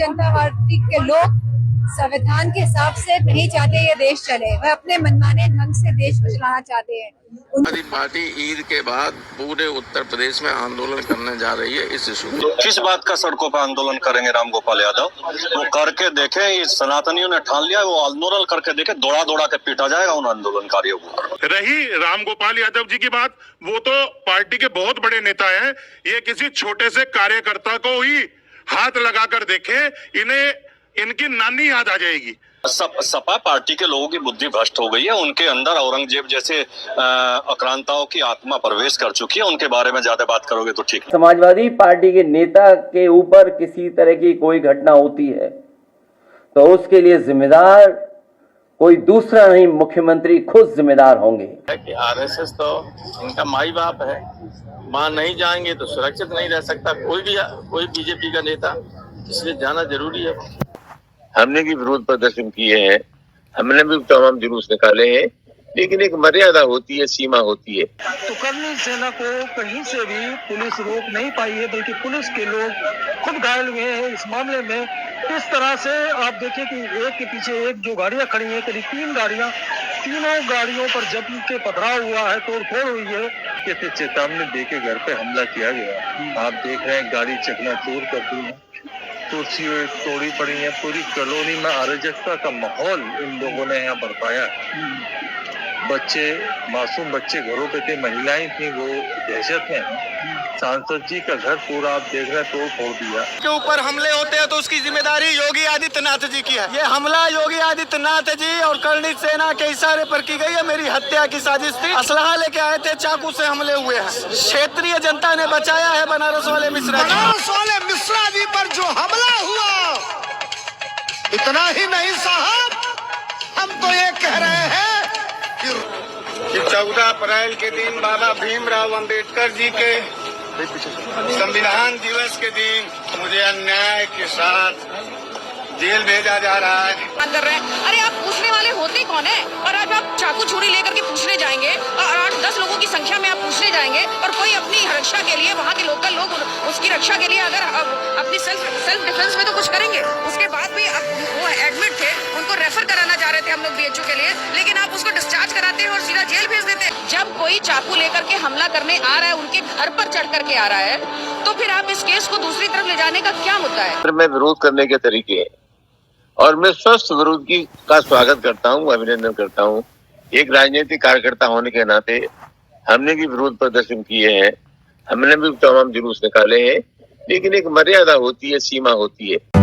जनता party के लोग संविधान के हिसाब से नहीं चाहते ये देश चले, वह अपने मनमाने ढंग से देश को चलाना चाहते हैं। हमारी पार्टी ईद के बाद पूरे उत्तर प्रदेश में आंदोलन करने जा रही है इस इशू तो किस बात का सड़कों पर आंदोलन करेंगे रामगोपाल यादव? वो करके देखे, इस सनातनियों ने ठान लिया, वो आंदोलन करके देखे, दौड़ा दौड़ा के पीटा जाएगा उन आंदोलनकारियों को। रही रामगोपाल यादव जी की बात, वो तो पार्टी के बहुत बड़े नेता हैं। ये किसी छोटे से कार्यकर्ता को ही हाथ लगाकर देखे, इन्हें इनकी नानी याद आ जाएगी। सपा पार्टी के लोगों की बुद्धि भ्रष्ट हो गई है, उनके अंदर औरंगजेब जैसे आक्रांताओं की आत्मा प्रवेश कर चुकी है। उनके बारे में ज्यादा बात करोगे तो ठीक। समाजवादी पार्टी के नेता के ऊपर किसी तरह की कोई घटना होती है तो उसके लिए जिम्मेदार कोई दूसरा नहीं, मुख्यमंत्री खुद जिम्मेदार होंगे। कि आरएसएस तो इनका माई बाप है, वहाँ नहीं जाएंगे तो सुरक्षित नहीं रह सकता कोई बीजेपी का नेता, इसलिए जाना जरूरी है। हमने भी विरोध प्रदर्शन किए हैं, हमने भी तमाम जुलूस निकाले हैं, लेकिन एक मर्यादा होती है, सीमा होती है। तो कर्नल सेना को कहीं से भी पुलिस रोक नहीं पाई है, बल्कि पुलिस के लोग खुद घायल हुए हैं इस मामले में। इस तरह से आप देखिए कि एक के पीछे एक जो गाड़ियां खड़ी हैं, करीब 3 गाड़ियां, तीनों गाड़ियों पर जब के पथराव हुआ है, तोड़फोड़ हुई है। कैसे चेतावनी देके घर पे हमला किया गया। आप देख रहे हैं गाड़ी चकनाचूर कर दी है, कुर्सियां तोड़ी पड़ी है, पूरी कॉलोनी में अराजकता का माहौल इन लोगों ने यहाँ बरपाया। बच्चे, मासूम बच्चे घरों पे थे, महिलाएं थी, वो दहशत में। सांसद जी का घर पूरा आप देख रहे हैं तोड़ फोड़ दिया। के ऊपर हमले होते हैं तो उसकी जिम्मेदारी योगी आदित्यनाथ जी की है। ये हमला योगी आदित्यनाथ जी और कर्नल सेना के इशारे पर की गई है। मेरी हत्या की साजिश थी। असलहा लेके आए थे, चाकू से हमले हुए हैं। क्षेत्रीय जनता ने बचाया है बनारस वाले मिश्रा जी पर जो हमला हुआ। इतना ही नहीं साहब, हम तो ये कह रहे हैं कि 14 अप्रैल के दिन बाबा भीमराव अंबेडकर जी के संविधान दिवस के दिन मुझे अन्याय के साथ जेल भेजा जा रहा है। कर रहे हैं, अरे आप पूछने वाले होते कौन है? और आज आप चाकू छुरी लेकर के पूछने जाएंगे और 8-10 लोगों की संख्या में आप पूछने जाएंगे और कोई अपनी रक्षा के लिए, वहाँ के लोकल लोग उसकी रक्षा के लिए अगर अपनी सेल्फ डिफेंस में तो कुछ करेंगे। उसके बाद भी वो एडमिट थे, उनको रेफर कराना चाह रहे थे हम लोग बीएचयू के लिए, लेकिन आप उसको डिस्चार्ज कराते हैं और सीधा जेल भेज देते हैं। जब कोई चाकू लेकर के हमला करने आ रहा है, उनके घर पर चढ़ करके आ रहा है, तो फिर आप इस केस को दूसरी तरफ ले जाने का क्या मुद्दा है? मैं विरोध करने के तरीके हैं और मैं स्वस्थ विरोध का स्वागत करता हूँ, अभिनंदन करता हूँ। एक राजनीतिक कार्यकर्ता होने के नाते हमने भी विरोध प्रदर्शन किए हैं, हमने भी तमाम जुलूस निकाले हैं, लेकिन एक मर्यादा होती है, सीमा होती है।